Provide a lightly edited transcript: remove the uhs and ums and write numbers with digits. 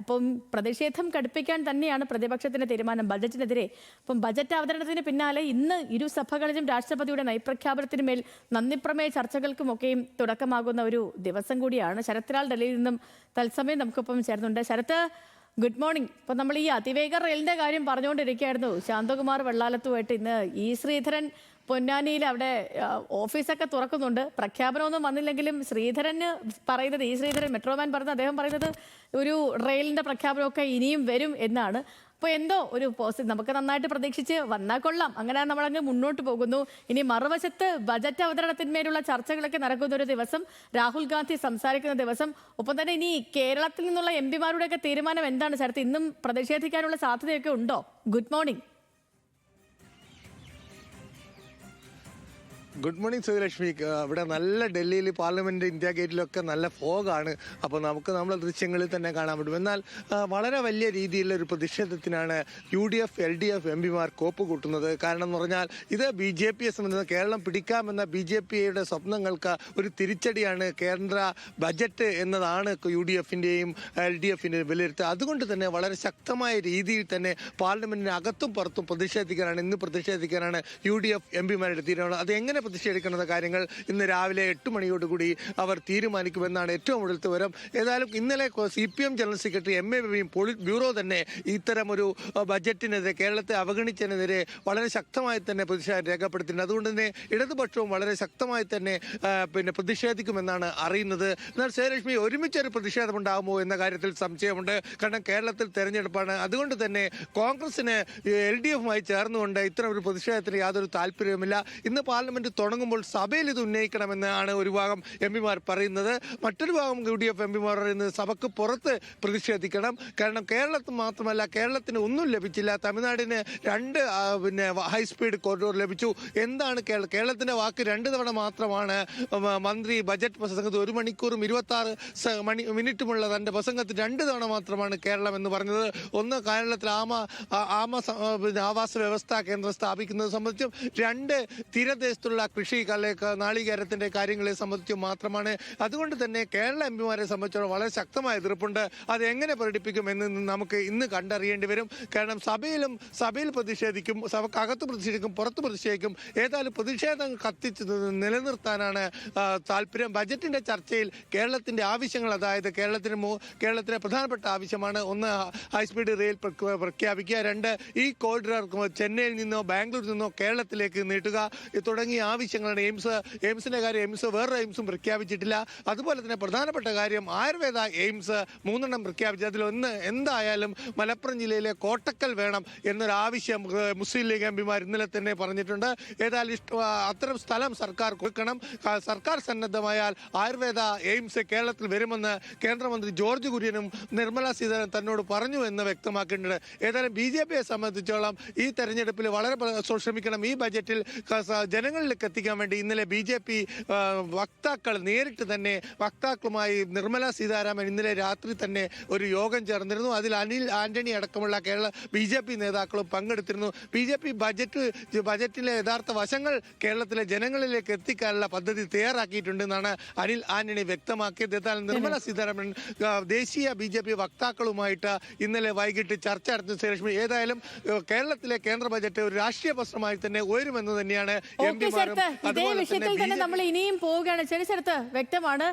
അപ്പം പ്രതിഷേധം കടുപ്പിക്കാൻ തന്നെയാണ് പ്രതിപക്ഷത്തിന്റെ തീരുമാനം ബജറ്റിനെതിരെ. അപ്പം ബജറ്റ് അവതരണത്തിന് പിന്നാലെ ഇന്ന് ഇരു സഭകളിലും രാഷ്ട്രപതിയുടെ നയപ്രഖ്യാപനത്തിന് മേൽ നന്ദിപ്രമേയ ചർച്ചകൾക്കുമൊക്കെയും തുടക്കമാകുന്ന ഒരു ദിവസം കൂടിയാണ്. ശരത്ലാൽ ഡൽഹിയിൽ നിന്നും തത്സമയം നമുക്കൊപ്പം ചേർന്നുണ്ട്. Sarath, good morning. ഇപ്പം നമ്മൾ ഈ അതിവേഗ റെയിലിന്റെ കാര്യം പറഞ്ഞുകൊണ്ടിരിക്കുകയായിരുന്നു. ശാന്തകുമാർ വെള്ളാലത്തുമായിട്ട് ഇന്ന് ഇ ശ്രീധരൻ പൊന്നാനിയിൽ അവിടെ ഓഫീസൊക്കെ തുറക്കുന്നുണ്ട്. പ്രഖ്യാപനമൊന്നും വന്നില്ലെങ്കിലും ശ്രീധരന് പറയുന്നത്, ഇ ശ്രീധരൻ മെട്രോമാൻ പറയുന്നത്, അദ്ദേഹം പറയുന്നത് ഒരു റെയിലിന്റെ പ്രഖ്യാപനമൊക്കെ ഇനിയും വരും എന്നാണ്. അപ്പോൾ എന്തോ ഒരു നമുക്ക് നന്നായിട്ട് പ്രതീക്ഷിച്ച് വന്നാൽ കൊള്ളാം, അങ്ങനെ നമ്മളങ്ങ് മുന്നോട്ട് പോകുന്നു. ഇനി മറുവശത്ത് ബജറ്റ് അവതരണത്തിന്മേലുള്ള ചർച്ചകളൊക്കെ നടക്കുന്ന ഒരു ദിവസം, രാഹുൽ ഗാന്ധി സംസാരിക്കുന്ന ദിവസം. ഒപ്പം തന്നെ ഇനി കേരളത്തിൽ നിന്നുള്ള എം പിമാരുടെയൊക്കെ തീരുമാനം എന്താണ് ശരത്ത്? ഇന്നും പ്രതിഷേധിക്കാനുള്ള സാധ്യതയൊക്കെ ഉണ്ടോ? Good morning. Good morning Sudhalakshmi. ഇവിടെ നല്ല ഡൽഹിയിൽ പാർലമെന്റ് ഇന്ത്യ ഗേറ്റിലൊക്കെ നല്ല ഫോഗാണ്. അപ്പോൾ നമ്മളെ ദൃശ്യങ്ങളിൽ തന്നെ കാണാൻ പറ്റും. എന്നാൽ വളരെ വലിയ രീതിയിലുള്ള ഒരു പ്രതിഷേധത്തിനാണ് UDF LDF എം പിമാർ കോപ്പ് കൂട്ടുന്നത്. കാരണം എന്ന് പറഞ്ഞാൽ ഇത് BJPയെ സംബന്ധിച്ച് കേരളം പിടിക്കാമെന്ന BJPയുടെ സ്വപ്നങ്ങൾക്ക് ഒരു തിരിച്ചടിയാണ് കേന്ദ്ര ബജറ്റ് എന്നതാണ് UDFന്റെയും LDFന്റെയും വിലയിരുത്തുക. അതുകൊണ്ട് തന്നെ വളരെ ശക്തമായ രീതിയിൽ തന്നെ പാർലമെന്റിന് അകത്തും പുറത്തും ഇന്ന് പ്രതിഷേധിക്കാനാണ് UDF എം പിമാരുടെ തീരുമാനം. അത് എങ്ങനെ പ്രതിഷേധിക്കുന്ന കാര്യങ്ങൾ ഇന്ന് രാവിലെ 8 മണിയോടുകൂടി അവർ തീരുമാനിക്കുമെന്നാണ് ഏറ്റവും ഒടുവിലത്തെ വിവരം. ഏതായാലും ഇന്നലെ CPM ജനറൽ സെക്രട്ടറി MA ബേബിയും പോളിറ്റ് ബ്യൂറോ തന്നെ ഇത്തരമൊരു ബജറ്റിനെതിരെ, കേരളത്തെ അവഗണിച്ചതിനെതിരെ വളരെ ശക്തമായി തന്നെ പ്രതിഷേധം രേഖപ്പെടുത്തിയിട്ടുണ്ട്. അതുകൊണ്ട് തന്നെ ഇടതുപക്ഷവും വളരെ ശക്തമായി തന്നെ പ്രതിഷേധിക്കുമെന്നാണ് അറിയുന്നത്. എന്നാൽ ശ്രീലക്ഷ്മി, ഒരുമിച്ചൊരു പ്രതിഷേധം ഉണ്ടാകുമോ എന്ന കാര്യത്തിൽ സംശയമുണ്ട്. കാരണം കേരളത്തിൽ തെരഞ്ഞെടുപ്പാണ്. അതുകൊണ്ട് തന്നെ കോൺഗ്രസിന് LDFുമായി ചേർന്നുകൊണ്ട് ഇത്തരം ഒരു പ്രതിഷേധത്തിന് യാതൊരു താല്പര്യവുമില്ല. ഇന്ന് പാർലമെന്റ് തുടങ്ങുമ്പോൾ സഭയിൽ ഇത് ഉന്നയിക്കണമെന്നാണ് ഒരു ഭാഗം എം പിമാർ പറയുന്നത്. മറ്റൊരു ഭാഗം UDF എം പിമാർ പറയുന്നത് സഭയ്ക്ക് പുറത്ത് പ്രതിഷേധിക്കണം. കാരണം കേരളത്തിൽ മാത്രമല്ല, കേരളത്തിന് ഒന്നും ലഭിച്ചില്ല. തമിഴ്നാടിന് 2 ഹൈസ്പീഡ് കോറിഡോർ ലഭിച്ചു. എന്താണ് കേരളത്തിന്റെ വാക്ക് 2 തവണ മാത്രമാണ് മന്ത്രി ബജറ്റ് പ്രസംഗത്തിൽ 1 മണിക്കൂറും 26 മിനിറ്റുമുള്ള തന്റെ പ്രസംഗത്തിൽ 2 തവണ മാത്രമാണ് കേരളം എന്ന് പറഞ്ഞത്. ഒന്ന്, കേരളത്തിൽ ആവാസ വ്യവസ്ഥാ കേന്ദ്രം സ്ഥാപിക്കുന്നത് സംബന്ധിച്ചും 2 തീരദേശത്തുള്ള കൃഷി നാളികേരത്തിന്റെ കാര്യങ്ങളെ സംബന്ധിച്ചും മാത്രമാണ്. അതുകൊണ്ട് തന്നെ കേരള എം പിമാരെ സംബന്ധിച്ചോളം വളരെ ശക്തമായ എതിർപ്പുണ്ട്. അത് എങ്ങനെ പ്രകടിപ്പിക്കുമെന്ന് നമുക്ക് ഇന്ന് കണ്ടറിയേണ്ടി വരും. കാരണം സഭയിൽ പ്രതിഷേധിക്കും, സഭക്കകത്ത് പ്രതിഷേധിക്കും, പുറത്ത് പ്രതിഷേധിക്കും. ഏതായാലും പ്രതിഷേധം കത്തിച്ച് നിലനിർത്താനാണ് താല്പര്യം. ബജറ്റിന്റെ ചർച്ചയിൽ കേരളത്തിന്റെ ആവശ്യങ്ങൾ, അതായത് കേരളത്തിലെ പ്രധാനപ്പെട്ട ആവശ്യമാണ്, ഒന്ന് ഹൈസ്പീഡ് റെയിൽ പ്രഖ്യാപിക്കുക, 2 ഈ കോറിഡോർ ചെന്നൈയിൽ നിന്നോ ബാംഗ്ലൂരിൽ നിന്നോ കേരളത്തിലേക്ക് നീട്ടുക തുടങ്ങിയ ആവശ്യങ്ങളാണ്. എയിംസിന്റെ കാര്യം, വേറൊരു എയിംസും പ്രഖ്യാപിച്ചിട്ടില്ല. അതുപോലെ തന്നെ പ്രധാനപ്പെട്ട കാര്യം ആയുർവേദ എയിംസ് 3 പ്രഖ്യാപിച്ചു. അതിലൊന്ന് എന്തായാലും മലപ്പുറം ജില്ലയിലെ കോട്ടക്കൽ വേണം എന്നൊരാവശ്യം മുസ്ലിം ലീഗ് എം പിമാർ ഇന്നലെ തന്നെ പറഞ്ഞിട്ടുണ്ട്. ഏതായാലും അത്തരം സ്ഥലം സർക്കാർ കൊടുക്കണം. സർക്കാർ സന്നദ്ധമായാൽ ആയുർവേദ എയിംസ് കേരളത്തിൽ വരുമെന്ന് കേന്ദ്രമന്ത്രി ജോർജ് കുര്യനും നിർമ്മല സീതാരാമൻ തന്നോട് പറഞ്ഞു എന്ന് വ്യക്തമാക്കിയിട്ടുണ്ട്. ഏതായാലും BJPയെ സംബന്ധിച്ചോളം ഈ തെരഞ്ഞെടുപ്പിൽ വളരെ ശ്രമിക്കണം. ഈ ബജറ്റിൽ ജനങ്ങളിലേക്ക് എത്തിക്കാൻ വേണ്ടി ഇന്നലെ BJP വക്താക്കൾ നേരിട്ട് തന്നെ വക്താക്കളുമായി നിർമ്മല സീതാരാമൻ ഇന്നലെ രാത്രി തന്നെ ഒരു യോഗം ചേർന്നിരുന്നു. അതിൽ അനിൽ ആന്റണി അടക്കമുള്ള BJP നേതാക്കളും പങ്കെടുത്തിരുന്നു. BJP ബജറ്റിലെ യഥാർത്ഥ വശങ്ങൾ കേരളത്തിലെ ജനങ്ങളിലേക്ക് എത്തിക്കാനുള്ള പദ്ധതി തയ്യാറാക്കിയിട്ടുണ്ടെന്നാണ് അനിൽ ആന്റണി വ്യക്തമാക്കിയത്. നിർമ്മല സീതാരാമൻ ദേശീയ BJP വക്താക്കളുമായിട്ട് ഇന്നലെ വൈകിട്ട് ചർച്ച നടത്തിയ ശേഷം ഏതായാലും കേരളത്തിലെ കേന്ദ്ര ബജറ്റ് ഒരു രാഷ്ട്രീയ പ്രശ്നമായി തന്നെ ഉയരുമെന്ന് തന്നെയാണ് ഇതേ വിഷയത്തിൽ തന്നെ നമ്മൾ ഇനിയും പോവുകയാണ്. ശരി ശരത്ത്, വ്യക്തമാണ്.